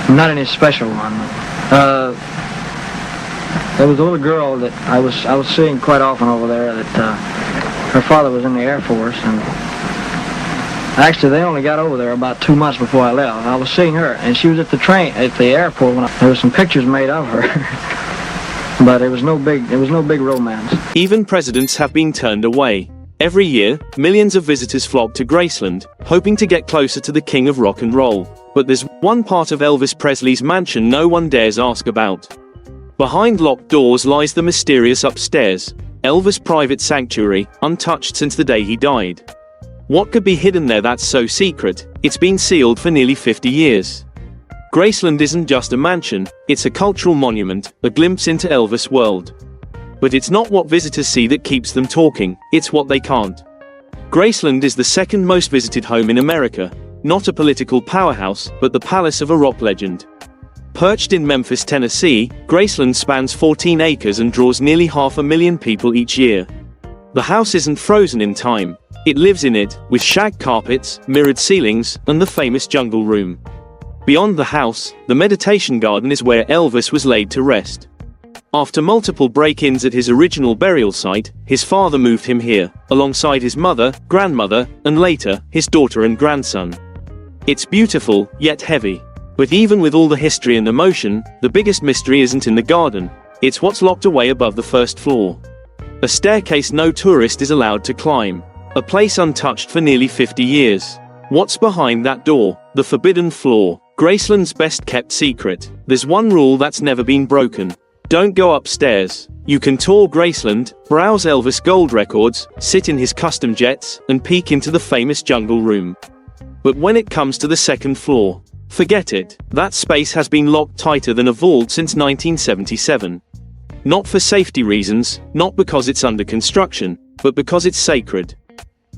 Not any special one. There was a little girl that I was seeing quite often over there that her father was in the Air Force, and actually they only got over there about 2 months before I left. I was seeing her, and she was at the airport when there were some pictures made of her. But it was no big romance. Even presidents have been turned away. Every year, millions of visitors flock to Graceland, hoping to get closer to the king of rock and roll. But there's one part of Elvis Presley's mansion no one dares ask about. Behind locked doors lies the mysterious upstairs, Elvis' private sanctuary, untouched since the day he died. What could be hidden there that's so secret? It's been sealed for nearly 50 years. Graceland isn't just a mansion, it's a cultural monument, a glimpse into Elvis' world. But it's not what visitors see that keeps them talking, it's what they can't. Graceland is the second most visited home in America, not a political powerhouse, but the palace of a rock legend. Perched in Memphis, Tennessee, Graceland spans 14 acres and draws nearly 500,000 people each year. The house isn't frozen in time, it lives in it, with shag carpets, mirrored ceilings, and the famous jungle room. Beyond the house, the meditation garden is where Elvis was laid to rest. After multiple break-ins at his original burial site, his father moved him here, alongside his mother, grandmother, and later, his daughter and grandson. It's beautiful, yet heavy. But even with all the history and emotion, the biggest mystery isn't in the garden, it's what's locked away above the first floor. A staircase no tourist is allowed to climb. A place untouched for nearly 50 years. What's behind that door? The forbidden floor. Graceland's best-kept secret. There's one rule that's never been broken. Don't go upstairs. You can tour Graceland, browse Elvis gold records, sit in his custom jets, and peek into the famous jungle room. But when it comes to the second floor, forget it. That space has been locked tighter than a vault since 1977. Not for safety reasons, not because it's under construction, but because it's sacred.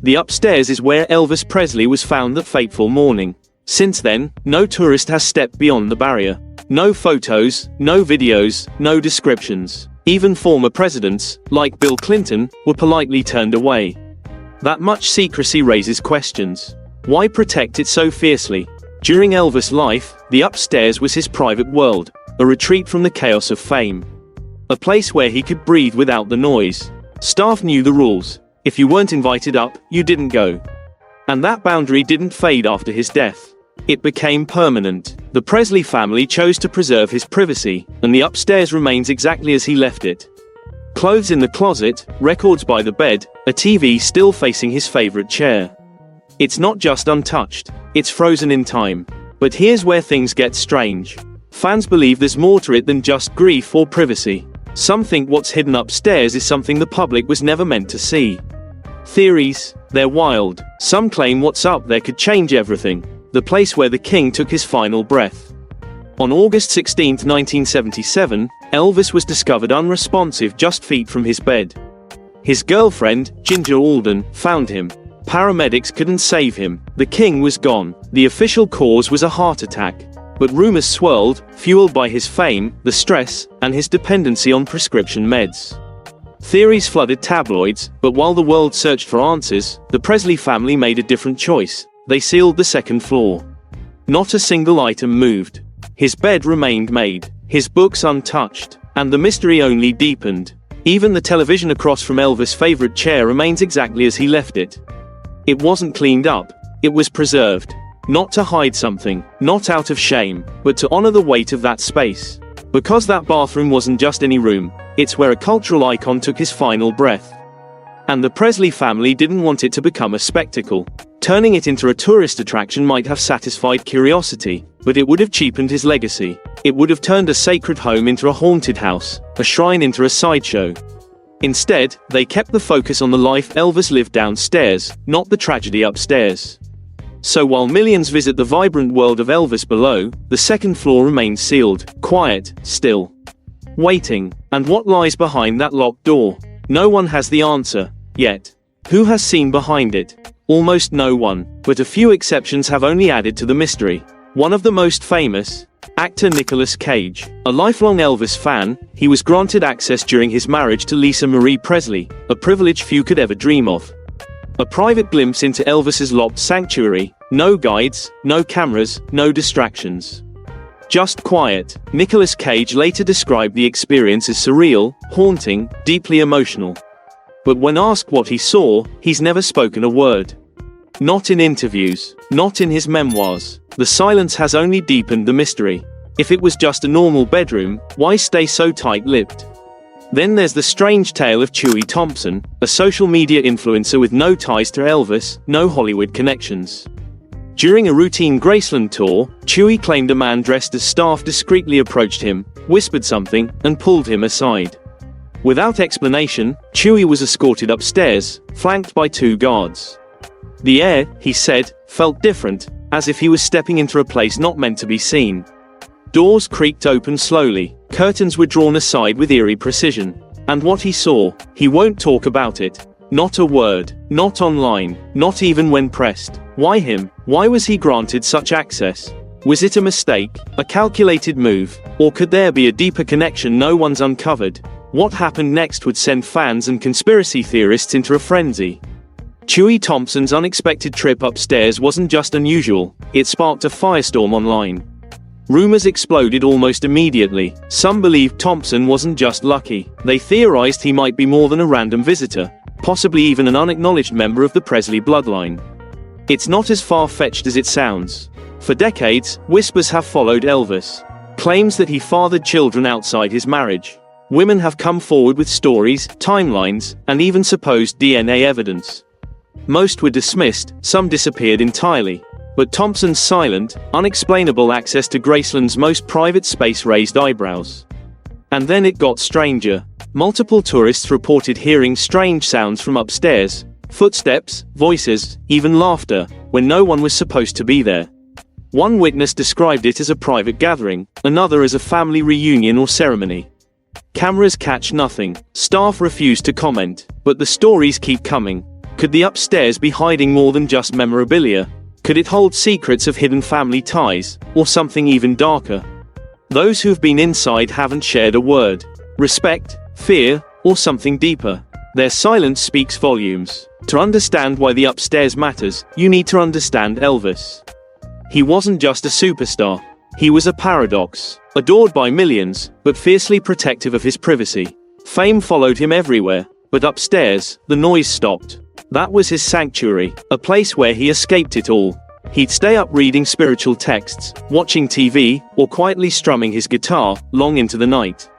The upstairs is where Elvis Presley was found that fateful morning. Since then, no tourist has stepped beyond the barrier. No photos, no videos, no descriptions. Even former presidents, like Bill Clinton, were politely turned away. That much secrecy raises questions. Why protect it so fiercely? During Elvis' life, the upstairs was his private world, a retreat from the chaos of fame. A place where he could breathe without the noise. Staff knew the rules. If you weren't invited up, you didn't go. And that boundary didn't fade after his death. It became permanent. The Presley family chose to preserve his privacy, and the upstairs remains exactly as he left it. Clothes in the closet, records by the bed, a TV still facing his favorite chair. It's not just untouched, it's frozen in time. But here's where things get strange. Fans believe there's more to it than just grief or privacy. Some think what's hidden upstairs is something the public was never meant to see. Theories, they're wild. Some claim what's up there could change everything. The place where the king took his final breath. On August 16, 1977, Elvis was discovered unresponsive just feet from his bed. His girlfriend, Ginger Alden, found him. Paramedics couldn't save him. The king was gone. The official cause was a heart attack. But rumors swirled, fueled by his fame, the stress, and his dependency on prescription meds. Theories flooded tabloids, but while the world searched for answers, the Presley family made a different choice. They sealed the second floor. Not a single item moved. His bed remained made, his books untouched, and the mystery only deepened. Even the television across from Elvis' favorite chair remains exactly as he left it. It wasn't cleaned up, it was preserved. Not to hide something, not out of shame, but to honor the weight of that space. Because that bathroom wasn't just any room, it's where a cultural icon took his final breath. And the Presley family didn't want it to become a spectacle. Turning it into a tourist attraction might have satisfied curiosity, but it would have cheapened his legacy. It would have turned a sacred home into a haunted house, a shrine into a sideshow. Instead, they kept the focus on the life Elvis lived downstairs, not the tragedy upstairs. So while millions visit the vibrant world of Elvis below, the second floor remains sealed, quiet, still. Waiting. And what lies behind that locked door? No one has the answer, yet. Who has seen behind it? Almost no one, but a few exceptions have only added to the mystery. One of the most famous, actor Nicolas Cage. A lifelong Elvis fan, he was granted access during his marriage to Lisa Marie Presley, a privilege few could ever dream of. A private glimpse into Elvis's locked sanctuary, no guides, no cameras, no distractions. Just quiet. Nicolas Cage later described the experience as surreal, haunting, deeply emotional. But when asked what he saw, he's never spoken a word. Not in interviews, not in his memoirs. The silence has only deepened the mystery. If it was just a normal bedroom, why stay so tight-lipped? Then there's the strange tale of Chewie Thompson, a social media influencer with no ties to Elvis, no Hollywood connections. During a routine Graceland tour, Chewie claimed a man dressed as staff discreetly approached him, whispered something, and pulled him aside. Without explanation, Chewie was escorted upstairs, flanked by 2 guards. The air, he said, felt different, as if he was stepping into a place not meant to be seen. Doors creaked open slowly, curtains were drawn aside with eerie precision. And what he saw, he won't talk about it. Not a word, not online, not even when pressed. Why him? Why was he granted such access? Was it a mistake, a calculated move, or could there be a deeper connection no one's uncovered? What happened next would send fans and conspiracy theorists into a frenzy. Chewie Thompson's unexpected trip upstairs wasn't just unusual, it sparked a firestorm online. Rumors exploded almost immediately. Some believed Thompson wasn't just lucky. They theorized he might be more than a random visitor, possibly even an unacknowledged member of the Presley bloodline. It's not as far-fetched as it sounds. For decades, whispers have followed Elvis. Claims that he fathered children outside his marriage. Women have come forward with stories, timelines, and even supposed DNA evidence. Most were dismissed, some disappeared entirely. But Thompson's silent, unexplainable access to Graceland's most private space raised eyebrows. And then it got stranger. Multiple tourists reported hearing strange sounds from upstairs, footsteps, voices, even laughter, when no one was supposed to be there. One witness described it as a private gathering, another as a family reunion or ceremony. Cameras catch nothing, staff refuse to comment, but the stories keep coming. Could the upstairs be hiding more than just memorabilia? Could it hold secrets of hidden family ties, or something even darker? Those who've been inside haven't shared a word. Respect, fear, or something deeper. Their silence speaks volumes. To understand why the upstairs matters, you need to understand Elvis. He wasn't just a superstar. He was a paradox, adored by millions, but fiercely protective of his privacy. Fame followed him everywhere, but upstairs, the noise stopped. That was his sanctuary, a place where he escaped it all. He'd stay up reading spiritual texts, watching TV, or quietly strumming his guitar, long into the night.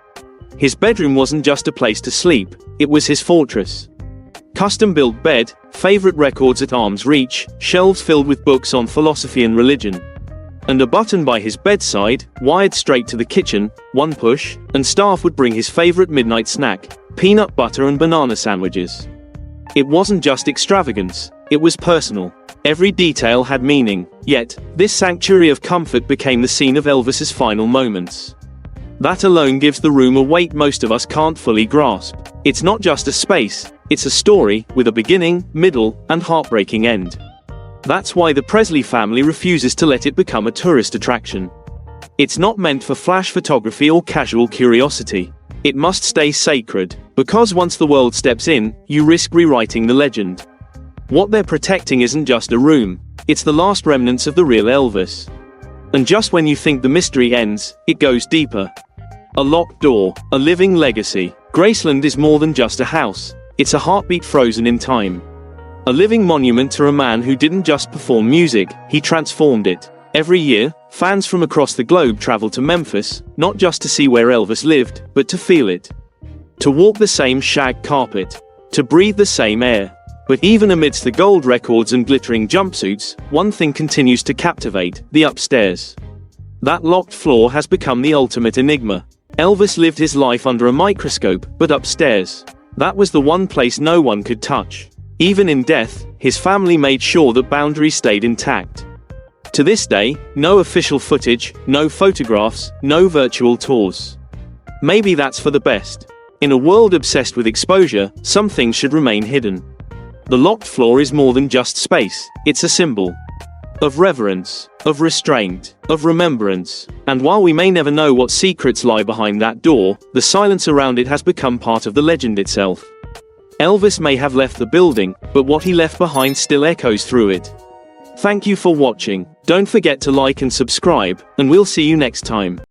His bedroom wasn't just a place to sleep, it was his fortress. Custom-built bed, favorite records at arm's reach, shelves filled with books on philosophy and religion. And a button by his bedside, wired straight to the kitchen, one push, and staff would bring his favorite midnight snack, peanut butter and banana sandwiches. It wasn't just extravagance, it was personal. Every detail had meaning, yet, this sanctuary of comfort became the scene of Elvis's final moments. That alone gives the room a weight most of us can't fully grasp. It's not just a space, it's a story, with a beginning, middle, and heartbreaking end. That's why the Presley family refuses to let it become a tourist attraction. It's not meant for flash photography or casual curiosity. It must stay sacred, because once the world steps in, you risk rewriting the legend. What they're protecting isn't just a room, it's the last remnants of the real Elvis. And just when you think the mystery ends, it goes deeper. A locked door, a living legacy. Graceland is more than just a house, it's a heartbeat frozen in time. A living monument to a man who didn't just perform music, he transformed it. Every year, fans from across the globe travel to Memphis, not just to see where Elvis lived, but to feel it. To walk the same shag carpet. To breathe the same air. But even amidst the gold records and glittering jumpsuits, one thing continues to captivate, the upstairs. That locked floor has become the ultimate enigma. Elvis lived his life under a microscope, but upstairs. That was the one place no one could touch. Even in death, his family made sure that boundaries stayed intact. To this day, no official footage, no photographs, no virtual tours. Maybe that's for the best. In a world obsessed with exposure, some things should remain hidden. The locked floor is more than just space, it's a symbol. Of reverence, of restraint, of remembrance. And while we may never know what secrets lie behind that door, the silence around it has become part of the legend itself. Elvis may have left the building, but what he left behind still echoes through it. Thank you for watching. Don't forget to like and subscribe, and we'll see you next time.